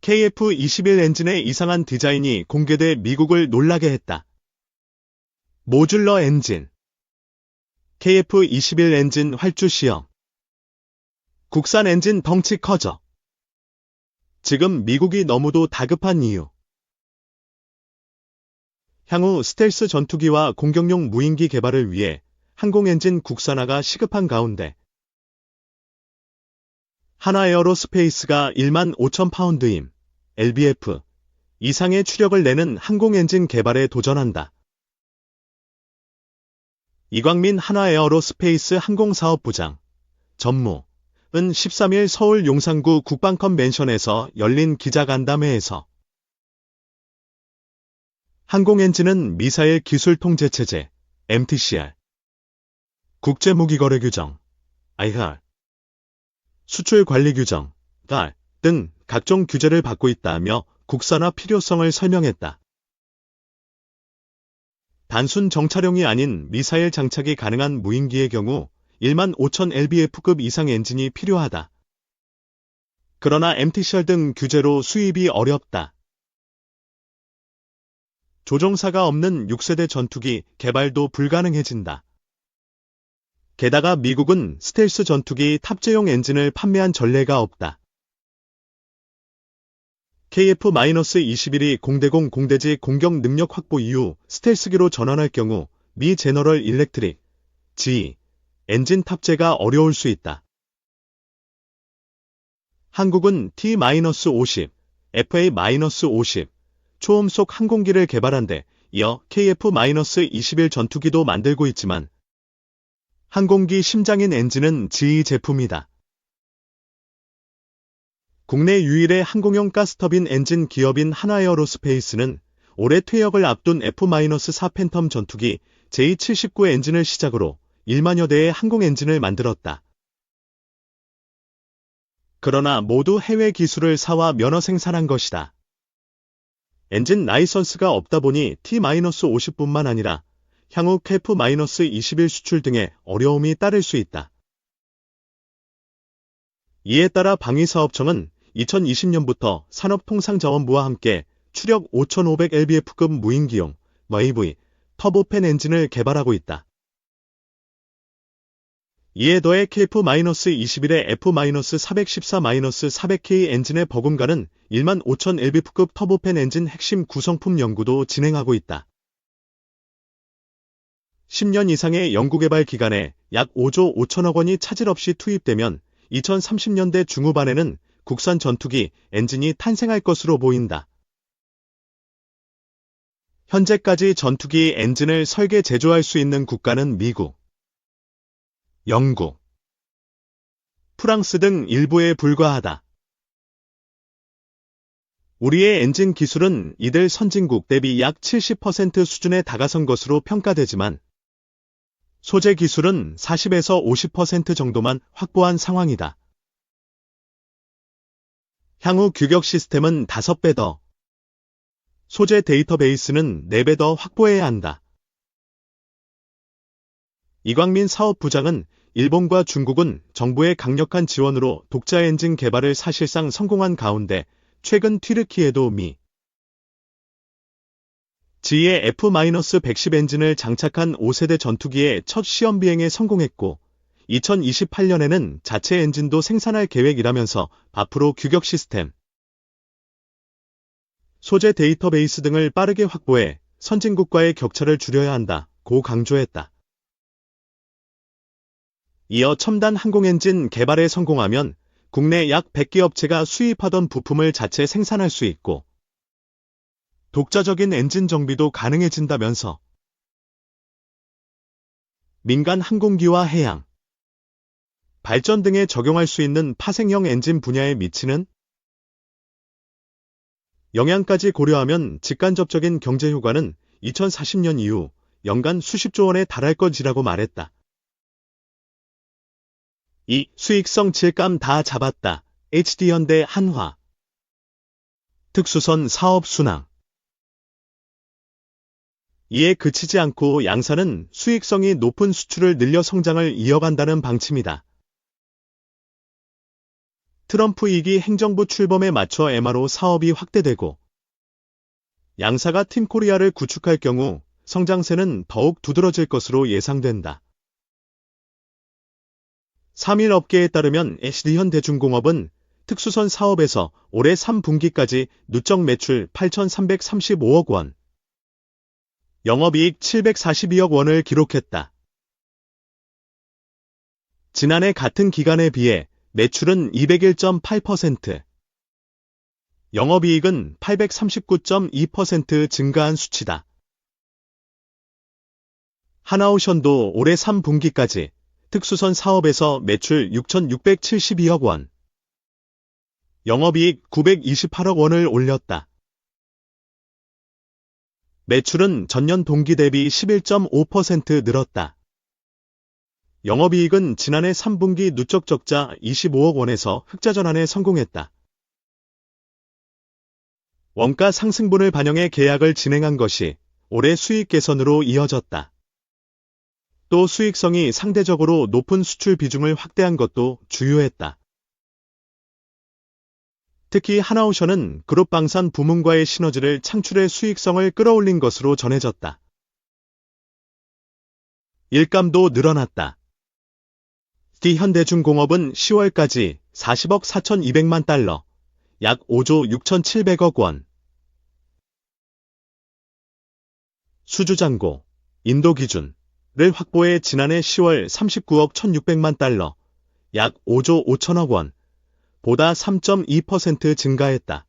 KF-21 엔진의 이상한 디자인이 공개돼 미국을 놀라게 했다. 모듈러 엔진 KF-21 엔진 활주 시험 국산 엔진 덩치 커져. 지금 미국이 너무도 다급한 이유. 향후 스텔스 전투기와 공격용 무인기 개발을 위해 항공 엔진 국산화가 시급한 가운데 한화에어로스페이스가 15,000파운드임 LBF 이상의 추력을 내는 항공 엔진 개발에 도전한다. 이광민 한화에어로스페이스 항공사업부장 전무은 13일 서울 용산구 국방컨벤션에서 열린 기자간담회에서 항공 엔진은 미사일 기술 통제 체제 MTCR, 국제무기거래 규정 IR, 수출 관리 규정 GAR 등 각종 규제를 받고 있다며 국산화 필요성을 설명했다. 단순 정찰용이 아닌 미사일 장착이 가능한 무인기의 경우 15,000 LBF급 이상 엔진이 필요하다. 그러나 MTCR 등 규제로 수입이 어렵다. 조종사가 없는 6세대 전투기 개발도 불가능해진다. 게다가 미국은 스텔스 전투기 탑재용 엔진을 판매한 전례가 없다. KF-21이 공대공 공대지 공격 능력 확보 이후 스텔스기로 전환할 경우 미 제너럴 일렉트릭, GE, 엔진 탑재가 어려울 수 있다. 한국은 T-50, FA-50, 초음속 항공기를 개발한 데 이어 KF-21 전투기도 만들고 있지만 항공기 심장인 엔진은 GE 제품이다. 국내 유일의 항공용 가스터빈 엔진 기업인 한화에어로스페이스는 올해 퇴역을 앞둔 F-4 팬텀 전투기 J79 엔진을 시작으로 1만여 대의 항공 엔진을 만들었다. 그러나 모두 해외 기술을 사와 면허 생산한 것이다. 엔진 라이선스가 없다 보니 T-50뿐만 아니라 향후 KF-21 수출 등의 어려움이 따를 수 있다. 이에 따라 방위사업청은 2020년부터 산업통상자원부와 함께 추력 5,500lbf급 무인기용 AV 터보팬 엔진을 개발하고 있다. 이에 더해 KF-21의 F-414-400K 엔진의 버금가는 15,000lbf급 터보팬 엔진 핵심 구성품 연구도 진행하고 있다. 10년 이상의 연구개발 기간에 약 5조 5천억 원이 차질 없이 투입되면 2030년대 중후반에는 국산 전투기 엔진이 탄생할 것으로 보인다. 현재까지 전투기 엔진을 설계 제조할 수 있는 국가는 미국, 영국, 프랑스 등 일부에 불과하다. 우리의 엔진 기술은 이들 선진국 대비 약 70% 수준에 다가선 것으로 평가되지만 소재 기술은 40에서 50% 정도만 확보한 상황이다. 향후 규격 시스템은 5배 더, 소재 데이터베이스는 4배 더 확보해야 한다. 이광민 사업부장은 일본과 중국은 정부의 강력한 지원으로 독자 엔진 개발을 사실상 성공한 가운데 최근 튀르키예도 미, GE의 F-110 엔진을 장착한 5세대 전투기의 첫 시험 비행에 성공했고 2028년에는 자체 엔진도 생산할 계획이라면서 앞으로 규격 시스템, 소재 데이터베이스 등을 빠르게 확보해 선진국과의 격차를 줄여야 한다고 강조했다. 이어 첨단 항공엔진 개발에 성공하면 국내 약 100개 업체가 수입하던 부품을 자체 생산할 수 있고 독자적인 엔진 정비도 가능해진다면서 민간 항공기와 해양, 발전 등에 적용할 수 있는 파생형 엔진 분야에 미치는 영향까지 고려하면 직간접적인 경제 효과는 2040년 이후 연간 수십조 원에 달할 것이라고 말했다. 이 수익성 질감 다 잡았다. HD현대 한화 특수선 사업 순항. 이에 그치지 않고 양사는 수익성이 높은 수출을 늘려 성장을 이어간다는 방침이다. 트럼프 2기 행정부 출범에 맞춰 MRO 사업이 확대되고 양사가 팀 코리아를 구축할 경우 성장세는 더욱 두드러질 것으로 예상된다. 3일 업계에 따르면 SD현대중공업은 특수선 사업에서 올해 3분기까지 누적 매출 8,335억 원, 영업이익 742억 원을 기록했다. 지난해 같은 기간에 비해 매출은 201.8%, 영업이익은 839.2% 증가한 수치다. 하나오션도 올해 3분기까지 특수선 사업에서 매출 6,672억 원, 영업이익 928억 원을 올렸다. 매출은 전년 동기 대비 11.5% 늘었다. 영업이익은 지난해 3분기 누적 적자 25억 원에서 흑자 전환에 성공했다. 원가 상승분을 반영해 계약을 진행한 것이 올해 수익 개선으로 이어졌다. 또 수익성이 상대적으로 높은 수출 비중을 확대한 것도 주요했다. 특히 하나오션은 그룹 방산 부문과의 시너지를 창출해 수익성을 끌어올린 것으로 전해졌다. 일감도 늘어났다. SD현대중공업은 10월까지 40억 4,200만 달러, 약 5조 6,700억 원. 수주잔고, 인도 기준을 확보해 지난해 10월 39억 1,600만 달러, 약 5조 5천억 원, 보다 3.2% 증가했다.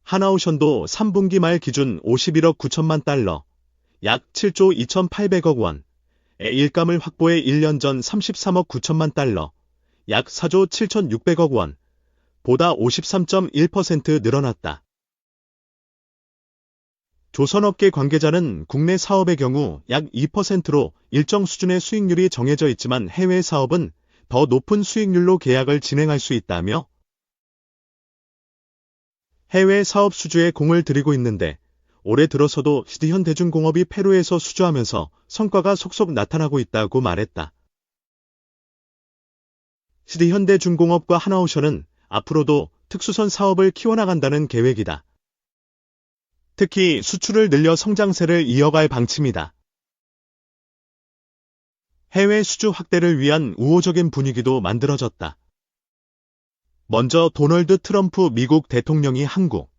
하나오션도 3분기 말 기준 51억 9천만 달러, 약 7조 2,800억 원, 의 일감을 확보해 1년 전 33억 9천만 달러, 약 4조 7,600억 원, 보다 53.1% 늘어났다. 조선업계 관계자는 국내 사업의 경우 약 2%로 일정 수준의 수익률이 정해져 있지만 해외 사업은 더 높은 수익률로 계약을 진행할 수 있다며 해외 사업 수주에 공을 들이고 있는데 올해 들어서도 SD현대중공업이 페루에서 수주하면서 성과가 속속 나타나고 있다고 말했다. SD현대중공업과 하나오션은 앞으로도 특수선 사업을 키워나간다는 계획이다. 특히 수출을 늘려 성장세를 이어갈 방침이다. 해외 수주 확대를 위한 우호적인 분위기도 만들어졌다. 먼저 도널드 트럼프 미국 대통령이 한국,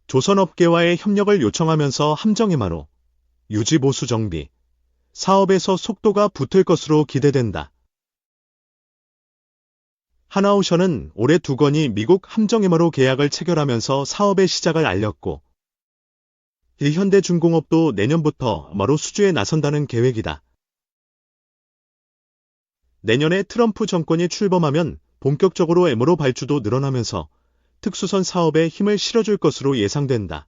조선업계와의 협력을 요청하면서 함정 MRO, 유지보수 정비, 사업에서 속도가 붙을 것으로 기대된다. 하나오션은 올해 두 건이 미국 함정 MRO 계약을 체결하면서 사업의 시작을 알렸고 현대중공업도 내년부터 MRO 수주에 나선다는 계획이다. 내년에 트럼프 정권이 출범하면 본격적으로 MRO 발주도 늘어나면서 특수선 사업에 힘을 실어줄 것으로 예상된다.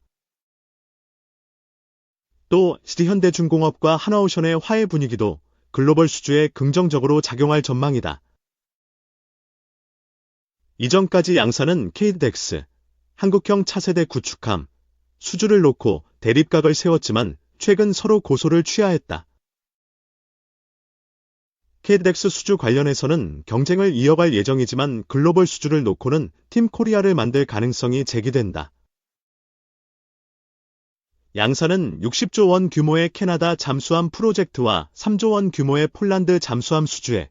또 SD현대중공업과 하나오션의 화해 분위기도 글로벌 수주에 긍정적으로 작용할 전망이다. 이전까지 양사는 KDX, 한국형 차세대 구축함, 수주를 놓고 대립각을 세웠지만 최근 서로 고소를 취하했다. KDX 수주 관련해서는 경쟁을 이어갈 예정이지만 글로벌 수주를 놓고는 팀 코리아를 만들 가능성이 제기된다. 양사는 60조 원 규모의 캐나다 잠수함 프로젝트와 3조 원 규모의 폴란드 잠수함 수주에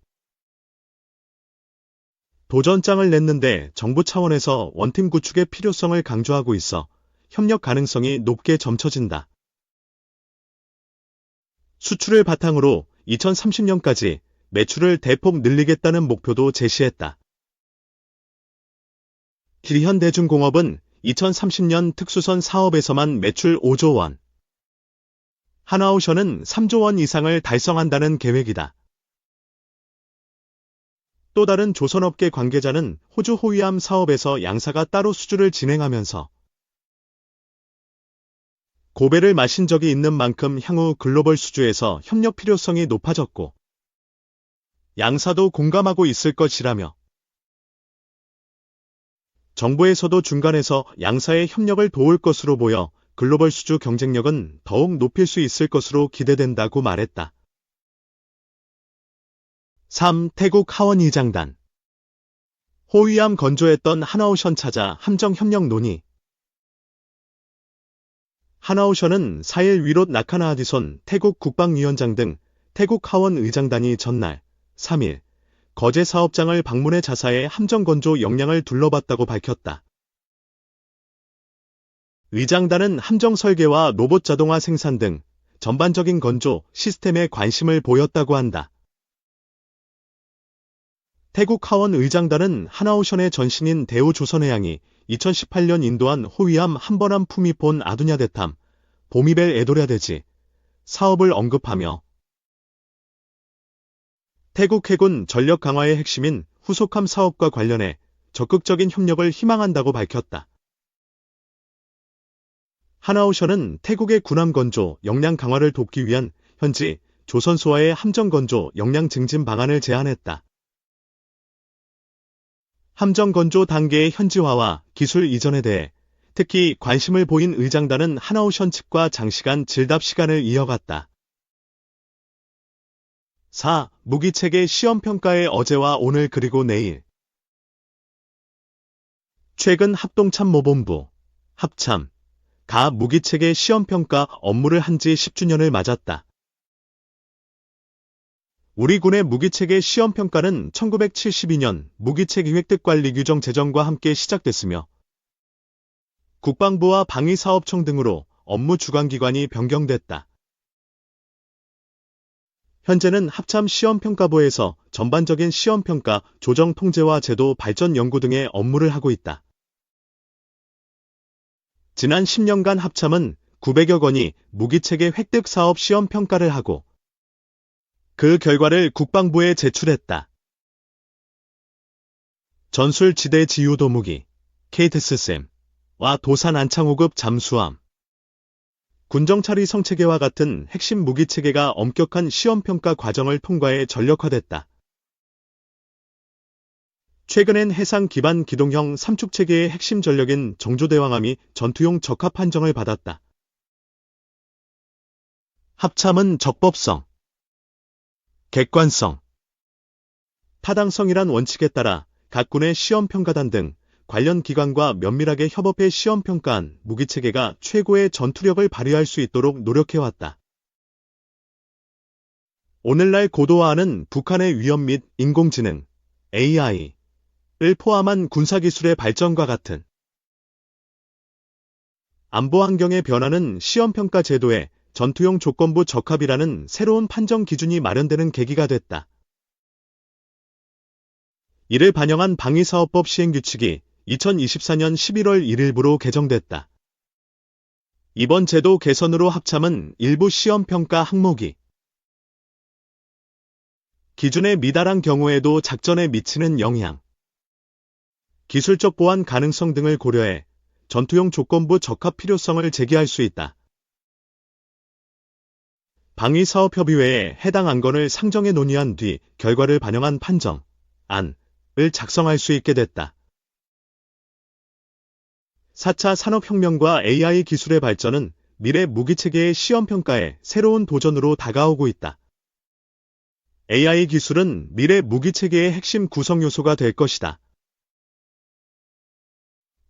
도전장을 냈는데 정부 차원에서 원팀 구축의 필요성을 강조하고 있어 협력 가능성이 높게 점쳐진다. 수출을 바탕으로 2030년까지 매출을 대폭 늘리겠다는 목표도 제시했다. SD현대중공업은 2030년 특수선 사업에서만 매출 5조 원, 하나오션은 3조 원 이상을 달성한다는 계획이다. 또 다른 조선업계 관계자는 호주 호위함 사업에서 양사가 따로 수주를 진행하면서 고배를 마신 적이 있는 만큼 향후 글로벌 수주에서 협력 필요성이 높아졌고 양사도 공감하고 있을 것이라며 정부에서도 중간에서 양사의 협력을 도울 것으로 보여 글로벌 수주 경쟁력은 더욱 높일 수 있을 것으로 기대된다고 말했다. 3. 태국 하원 의장단. 호위함 건조했던 하나오션 찾아 함정협력 논의. 하나오션은 4일 위롯 나카나아디손 태국 국방위원장 등 태국 하원 의장단이 전날 3일 거제 사업장을 방문해 자사의 함정 건조 역량을 둘러봤다고 밝혔다. 의장단은 함정 설계와 로봇 자동화 생산 등 전반적인 건조 시스템에 관심을 보였다고 한다. 태국 하원 의장단은 하나오션의 전신인 대우조선해양이 2018년 인도한 호위함 한번함 푸미폰 아두냐데탐, 보미벨 에도랴데지 사업을 언급하며 태국 해군 전력 강화의 핵심인 후속함 사업과 관련해 적극적인 협력을 희망한다고 밝혔다. 하나오션은 태국의 군함 건조 역량 강화를 돕기 위한 현지 조선소와의 함정 건조 역량 증진 방안을 제안했다. 함정 건조 단계의 현지화와 기술 이전에 대해 특히 관심을 보인 의장단은 하나오션 측과 장시간 질답 시간을 이어갔다. 4. 무기체계 시험평가의 어제와 오늘 그리고 내일. 최근 합동참모본부, 합참, 가 무기체계 시험평가 업무를 한 지 10주년을 맞았다. 우리 군의 무기체계 시험평가는 1972년 무기체계 획득관리 규정 제정과 함께 시작됐으며 국방부와 방위사업청 등으로 업무 주관기관이 변경됐다. 현재는 합참 시험평가부에서 전반적인 시험평가, 조정 통제와 제도 발전 연구 등의 업무를 하고 있다. 지난 10년간 합참은 900여 건이 무기체계 획득 사업 시험평가를 하고 그 결과를 국방부에 제출했다. 전술지대 지유도 무기, KTSM와 도산 안창호급 잠수함, 군정찰이 성체계와 같은 핵심 무기체계가 엄격한 시험평가 과정을 통과해 전력화됐다. 최근엔 해상 기반 기동형 삼축체계의 핵심 전력인 정조대왕함이 전투용 적합 판정을 받았다. 합참은 적법성, 객관성, 타당성이란 원칙에 따라 각 군의 시험평가단 등 관련 기관과 면밀하게 협업해 시험평가한 무기체계가 최고의 전투력을 발휘할 수 있도록 노력해왔다. 오늘날 고도화하는 북한의 위험 및 인공지능, AI를 포함한 군사기술의 발전과 같은 안보 환경의 변화는 시험평가 제도에 전투용 조건부 적합이라는 새로운 판정 기준이 마련되는 계기가 됐다. 이를 반영한 방위사업법 시행규칙이 2024년 11월 1일부로 개정됐다. 이번 제도 개선으로 합참은 일부 시험평가 항목이 기준에 미달한 경우에도 작전에 미치는 영향, 기술적 보완 가능성 등을 고려해 전투용 조건부 적합 필요성을 제기할 수 있다. 방위사업협의회에 해당 안건을 상정해 논의한 뒤 결과를 반영한 판정, 안을 작성할 수 있게 됐다. 4차 산업혁명과 AI 기술의 발전은 미래 무기체계의 시험평가에 새로운 도전으로 다가오고 있다. AI 기술은 미래 무기체계의 핵심 구성 요소가 될 것이다.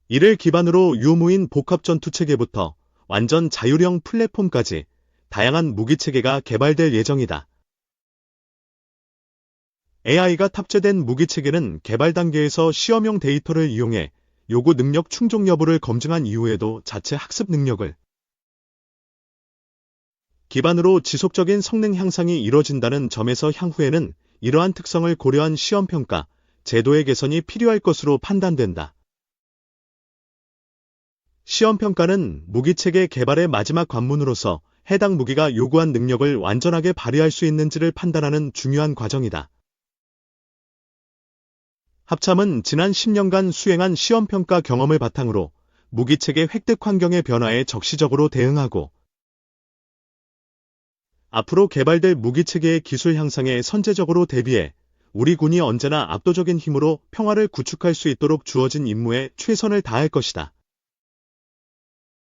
이를 기반으로 유무인 복합전투체계부터 완전 자율형 플랫폼까지 다양한 무기체계가 개발될 예정이다. AI가 탑재된 무기체계는 개발 단계에서 시험용 데이터를 이용해 요구 능력 충족 여부를 검증한 이후에도 자체 학습 능력을 기반으로 지속적인 성능 향상이 이뤄진다는 점에서 향후에는 이러한 특성을 고려한 시험평가, 제도의 개선이 필요할 것으로 판단된다. 시험평가는 무기체계 개발의 마지막 관문으로서 해당 무기가 요구한 능력을 완전하게 발휘할 수 있는지를 판단하는 중요한 과정이다. 합참은 지난 10년간 수행한 시험평가 경험을 바탕으로 무기체계 획득 환경의 변화에 적시적으로 대응하고 앞으로 개발될 무기체계의 기술 향상에 선제적으로 대비해 우리 군이 언제나 압도적인 힘으로 평화를 구축할 수 있도록 주어진 임무에 최선을 다할 것이다.